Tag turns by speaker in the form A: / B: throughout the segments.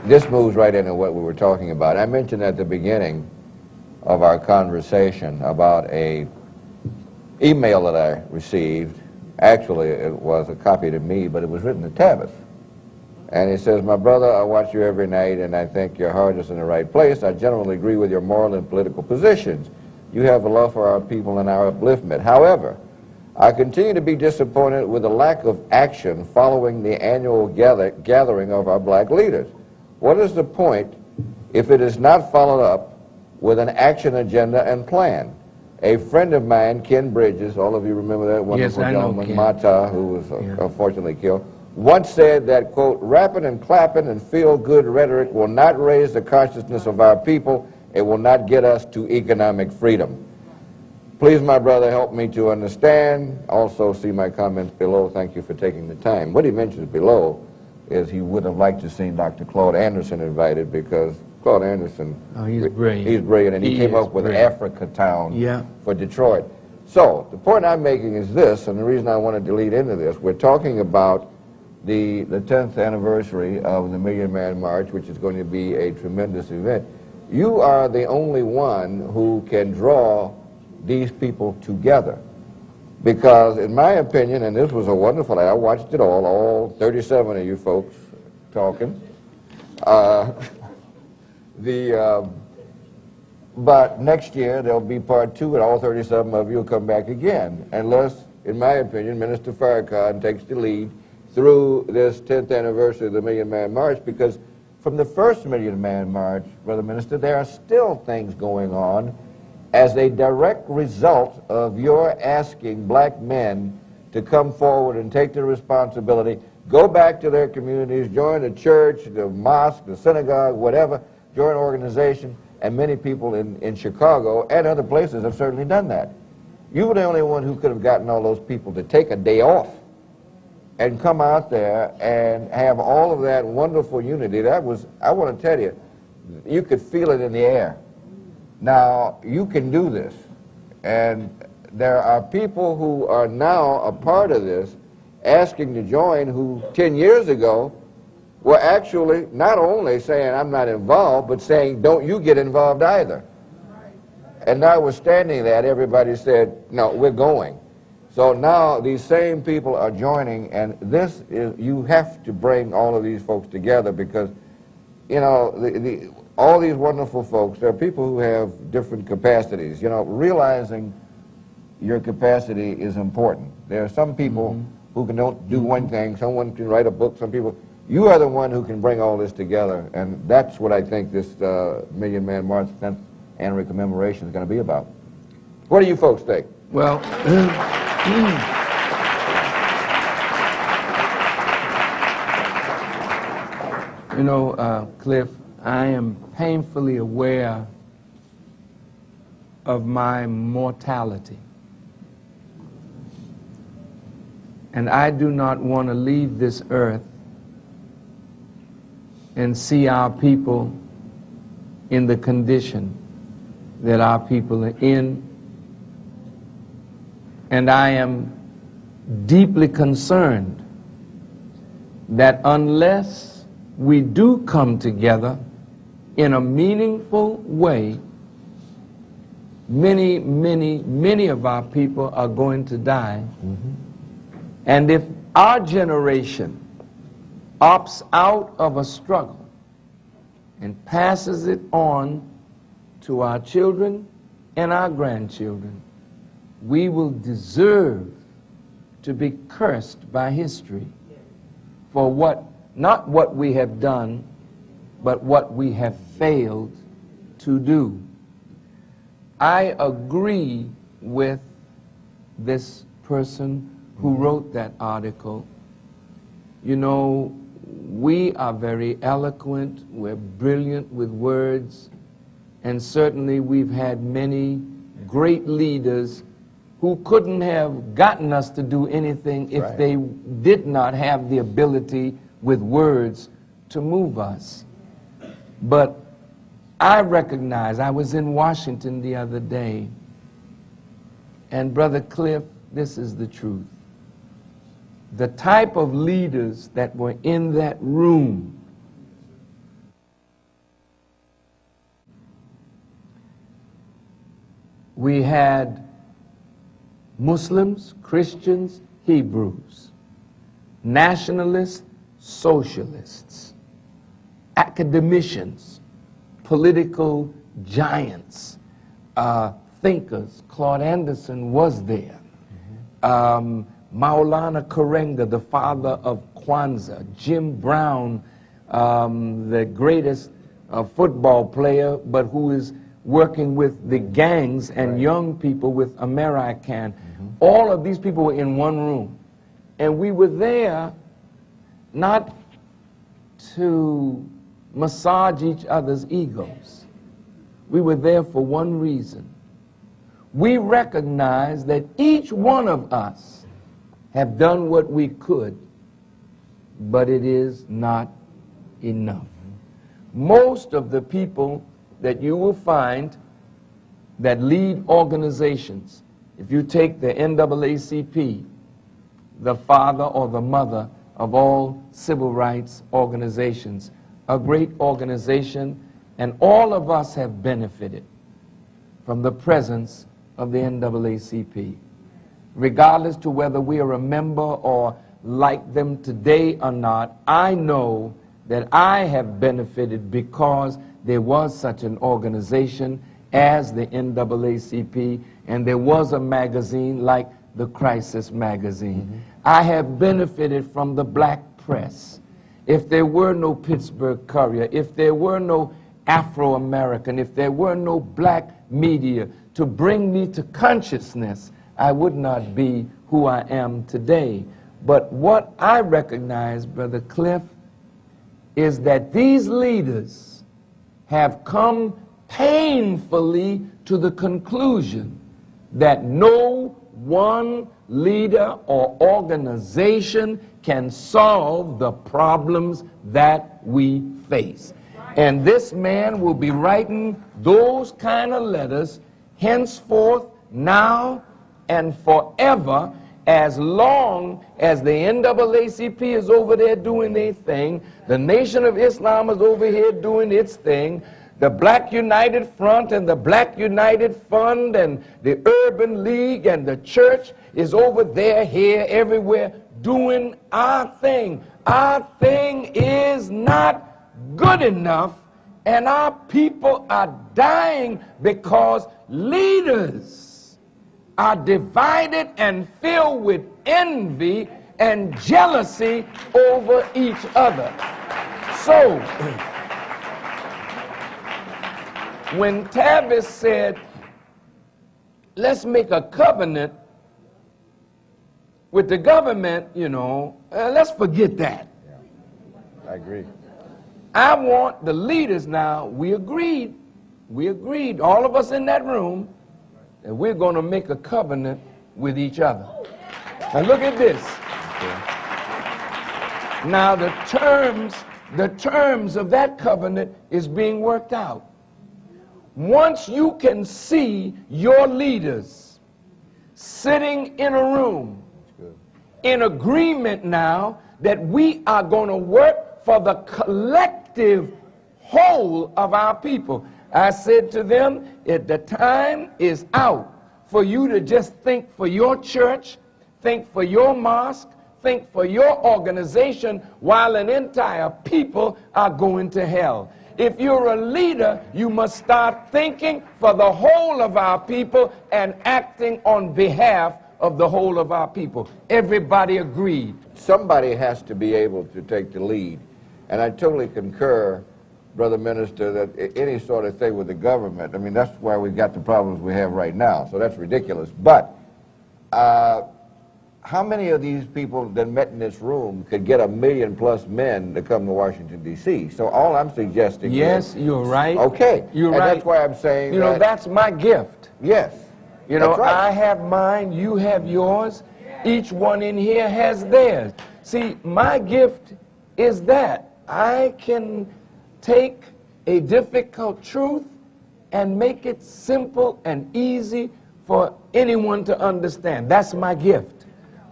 A: this moves right into what we were talking about. I mentioned at the beginning of our conversation about a email that I received. Actually, it was a copy to me, but it was written to Tavis. And he says, "My brother, I watch you every night, and I think your heart is in the right place. I generally agree with your moral and political positions. You have a love for our people and our upliftment. However, I continue to be disappointed with the lack of action following the annual gathering of our black leaders. What is the point if it is not followed up with an action agenda and plan? A friend of mine, Ken Bridges, all of you remember that wonderful gentleman, Mata, who was unfortunately killed, once said that, quote, rapping and clapping and feel-good rhetoric will not raise the consciousness of our people. It will not get us to economic freedom. Please, my brother, help me to understand. Also, see my comments below. Thank you for taking the time." What he mentions below is he would have liked to see Dr. Claude Anderson invited, because Claude Anderson,
B: he's brilliant.
A: He's brilliant, and he came up with Africa Town for Detroit. So the point I'm making is this, and the reason I wanted to lead into this, we're talking about the 10th anniversary of the Million Man March, which is going to be a tremendous event. You are the only one who can draw these people together, because in my opinion, and this was a wonderful, I watched it all 37 of you folks talking, but next year there'll be part 2, and all 37 of you will come back again, unless, in my opinion, Minister Farrakhan takes the lead through this 10th anniversary of the Million Man March, because from the first Million Man March, Brother Minister, there are still things going on as a direct result of your asking black men to come forward and take the responsibility, go back to their communities, join the church, the mosque, the synagogue, whatever, join an organization, and many people in Chicago and other places have certainly done that. You were the only one who could have gotten all those people to take a day off and come out there and have all of that wonderful unity. That was, I want to tell you, you could feel it in the air. Now, you can do this, and there are people who are now a part of this asking to join who 10 years ago were actually not only saying, "I'm not involved," but saying, "Don't you get involved either." And notwithstanding that, everybody said, "No, we're going." So now these same people are joining, and this is, you have to bring all of these folks together, because, you know, all these wonderful folks, there are people who have different capacities. You know, realizing your capacity is important. There are some people who can don't do one thing, someone can write a book, some people, you are the one who can bring all this together, and that's what I think this Million Man March 10th anniversary commemoration is going to be about. What do you folks think?
B: Well, you know, Cliff, I am painfully aware of my mortality. And I do not want to leave this earth and see our people in the condition that our people are in. And I am deeply concerned that unless we do come together in a meaningful way, many of our people are going to die. And if our generation opts out of a struggle and passes it on to our children and our grandchildren, we will deserve to be cursed by history for not what we have done, but what we have failed to do. I agree with this person who wrote that article. You know, we are very eloquent, we're brilliant with words, and certainly we've had many great leaders who couldn't have gotten us to do anything if they did not have the ability with words to move us. But I recognize, I was in Washington the other day, and Brother Cliff, this is the truth. The type of leaders that were in that room we had Muslims, Christians, Hebrews, nationalists, socialists, academicians, political giants, thinkers. Claude Anderson was there. Maulana Karenga, the father of Kwanzaa, Jim Brown, the greatest football player, but who is working with the gangs and young people with American. All of these people were in one room. And we were there not to massage each other's egos. We were there for one reason. We recognize that each one of us have done what we could, but it is not enough. Most of the people that you will find that lead organizations, if you take the NAACP, the father or the mother of all civil rights organizations, a great organization, and all of us have benefited from the presence of the NAACP. Regardless to whether we are a member or like them today or not, I know that I have benefited because there was such an organization as the NAACP, and there was a magazine like the Crisis magazine. I have benefited from the black press. If there were no Pittsburgh Courier, if there were no Afro-American, if there were no black media to bring me to consciousness, I would not be who I am today. But what I recognize, Brother Cliff, is that these leaders have come painfully to the conclusion that no one leader or organization can solve the problems that we face. And this man will be writing those kind of letters henceforth, now, and forever, as long as the NAACP is over there doing their thing, the Nation of Islam is over here doing its thing, the Black United Front and the Black United Fund and the Urban League and the church is over there, here, everywhere, doing our thing. Our thing is not good enough, and our people are dying because leaders are divided and filled with envy and jealousy over each other. So, when Tavis said, let's make a covenant with the government, you know, let's forget that.
A: I agree.
B: I want the leaders now, we agreed, all of us in that room, that we're going to make a covenant with each other. Now look at this. Okay. Now the terms of that covenant is being worked out. Once you can see your leaders sitting in a room in agreement now that we are going to work for the collective whole of our people. I said to them, the time is out for you to just think for your church, think for your mosque, think for your organization, while an entire people are going to hell. If you're a leader, you must start thinking for the whole of our people and acting on behalf of the whole of our people. Everybody agreed.
A: Somebody has to be able to take the lead. And I totally concur, Brother Minister, that any sort of thing with the government, I mean, that's why we've got the problems we have right now. So that's ridiculous. But how many of these people that met in this room could get 1 million plus men to come to Washington, D.C.? So all I'm suggesting
B: yes,
A: is...
B: you're right.
A: Okay.
B: You're
A: and
B: right.
A: That's why I'm saying
B: you know, that's my gift.
A: Yes.
B: You know,
A: right.
B: I have mine, you have yours. Each one in here has theirs. See, my gift is that I can take a difficult truth and make it simple and easy for anyone to understand. That's my gift.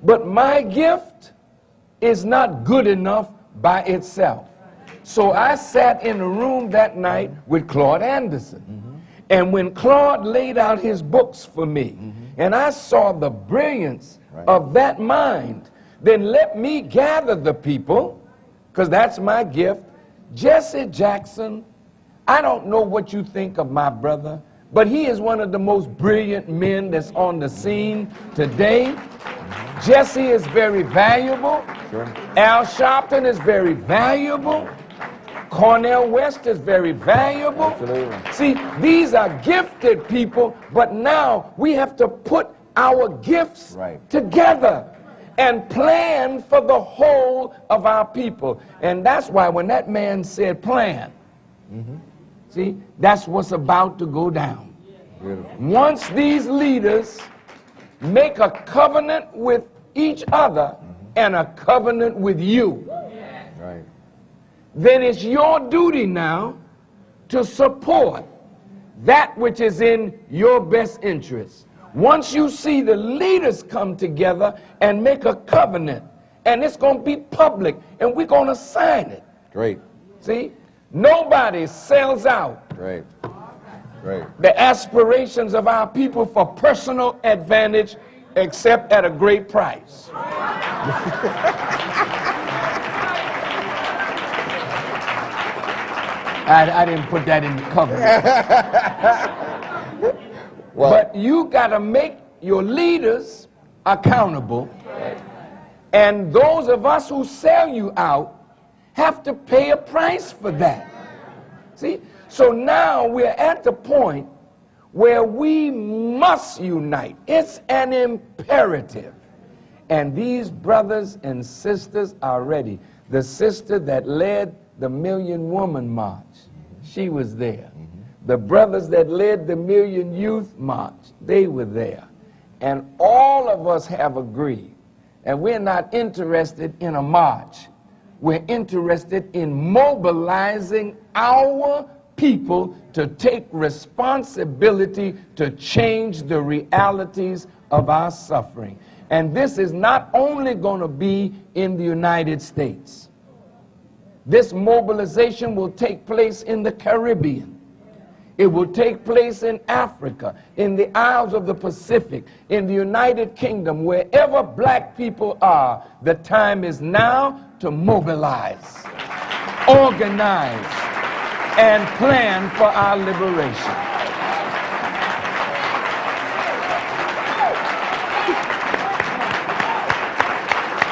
B: But my gift is not good enough by itself. So I sat in a room that night with Claude Anderson. And when Claude laid out his books for me, and I saw the brilliance of that mind, then let me gather the people, because that's my gift. Jesse Jackson, I don't know what you think of my brother, but he is one of the most brilliant men that's on the scene today. Jesse is very valuable.
A: Sure.
B: Al Sharpton is very valuable. Cornel West is very valuable.
A: Absolutely.
B: See, these are gifted people, but now we have to put our gifts together and plan for the whole of our people. And that's why when that man said plan, see, that's what's about to go down.
A: Beautiful.
B: Once these leaders make a covenant with each other and a covenant with you,
A: Right.
B: then it's your duty now to support that which is in your best interest. Once you see the leaders come together and make a covenant, and it's going to be public, and we're going to sign it.
A: Great.
B: See? Nobody sells out
A: Great. Great.
B: the aspirations of our people for personal advantage except at a great price. I didn't put that in the covenant.
A: Well,
B: But you got to make your leaders accountable. And those of us who sell you out have to pay a price for that. See? So now we're at the point where we must unite. It's an imperative. And these brothers and sisters are ready. The sister that led the Million Woman March, she was there. The brothers that led the Million Youth March, they were there. And all of us have agreed. And we're not interested in a march. We're interested in mobilizing our people to take responsibility to change the realities of our suffering. And this is not only going to be in the United States. This mobilization will take place in the Caribbean. It will take place in Africa, in the Isles of the Pacific, in the United Kingdom, wherever black people are. The time is now to mobilize, organize, and plan for our liberation.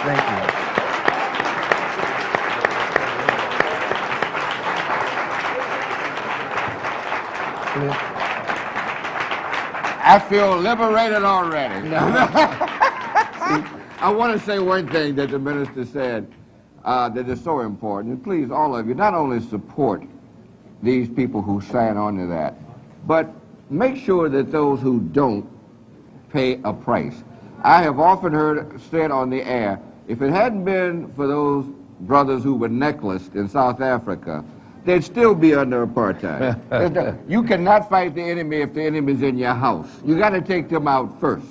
B: Thank you.
A: I feel liberated already. I want to say one thing that the minister said that is so important. And please, all of you, not only support these people who sign on to that, but make sure that those who don't pay a price. I have often heard said on the air, if it hadn't been for those brothers who were necklaced in South Africa, they'd still be under apartheid. You cannot fight the enemy if the enemy's in your house. You got to take them out first.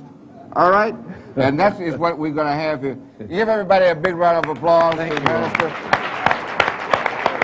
A: All right? And that is what we're going to have here. Give everybody a big round of applause.
B: Thank you.
A: Minister.